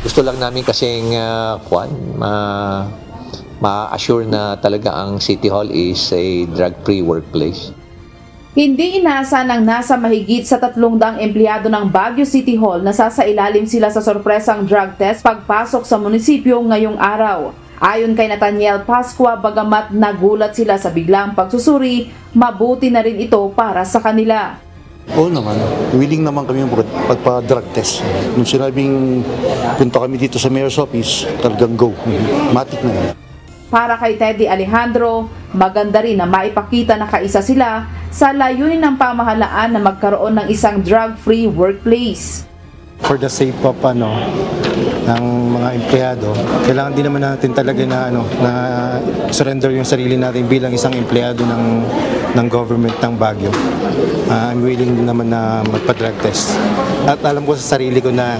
Gusto lang namin kasing ma-assure na talaga ang City Hall is a drug-free workplace. Hindi inasa ng nasa mahigit sa 300 empleyado ng Baguio City Hall na sasailalim sila sa sorpresang drug test pagpasok sa munisipyo ngayong araw. Ayon kay Nathaniel Pascua, bagamat nagulat sila sa biglang pagsusuri, mabuti na rin ito para sa kanila. Oo naman, willing naman kami pagpa-drug test. Nung sinabing punta kami dito sa Mayor's Office, talagang go. Matik na yun. Para kay Teddy Alejandro, maganda rin na maipakita na kaisa sila sa layunin ng pamahalaan na magkaroon ng isang drug-free workplace. For the sake of ng mga empleyado, kailangan din naman natin talaga na surrender yung sarili natin bilang isang empleyado ng government ng Baguio. I'm willing din naman na magpa-drug test. At alam ko sa sarili ko na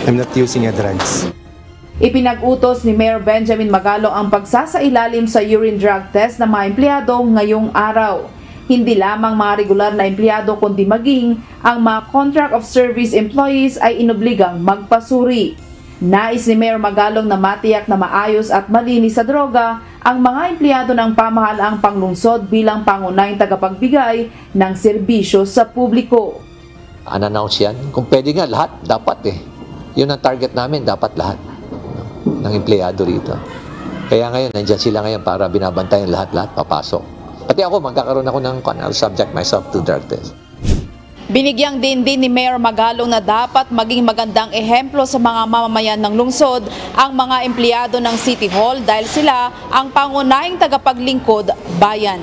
I'm not using drugs. Ipinag-utos ni Mayor Benjamin Magalong ang pagsasailalim sa urine drug test ng mga empleyado ngayong araw. Hindi lamang mga regular na empleyado kundi maging ang mga contract of service employees ay inobligang magpasuri. Nais ni Mayor Magalong na matiyak na maayos at malinis sa droga ang mga empleyado ng pamahalaang panglungsod bilang pangunahing tagapagbigay ng serbisyo sa publiko. Unannounced yan. Kung pwede nga lahat, dapat Yun ang target namin, dapat lahat ng empleyado rito. Kaya ngayon, nandyan sila ngayon para binabantayan lahat-lahat, papasok. Pati ako, magkakaroon ako ng subject myself to drug test. Binigyang din ni Mayor Magalong na dapat maging magandang ehemplo sa mga mamamayan ng lungsod ang mga empleyado ng City Hall dahil sila ang pangunahing tagapaglingkod bayan.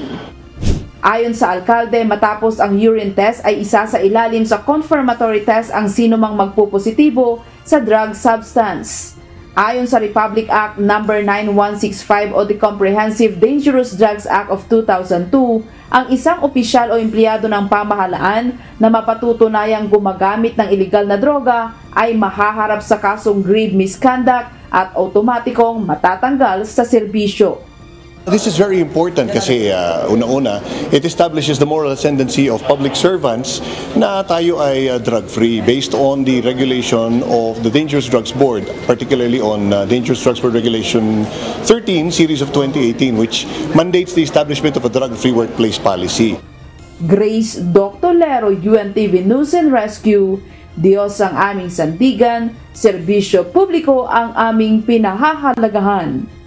Ayon sa alkalde, matapos ang urine test ay isa sa ilalim sa confirmatory test ang sinumang magpupositibo sa drug substance. Ayon sa Republic Act No. 9165 o the Comprehensive Dangerous Drugs Act of 2002, ang isang opisyal o empleyado ng pamahalaan na mapatutunayang gumagamit ng ilegal na droga ay mahaharap sa kasong grave misconduct at otomatikong matatanggal sa serbisyo. This is very important kasi una-una, it establishes the moral ascendancy of public servants na tayo ay drug-free based on the regulation of the Dangerous Drugs Board, particularly on Dangerous Drugs Board Regulation 13, Series of 2018, which mandates the establishment of a drug-free workplace policy. Grace Dr. Lero, UNTV News and Rescue, Diyos ang aming sandigan, serbisyo publiko ang aming pinahahalagahan.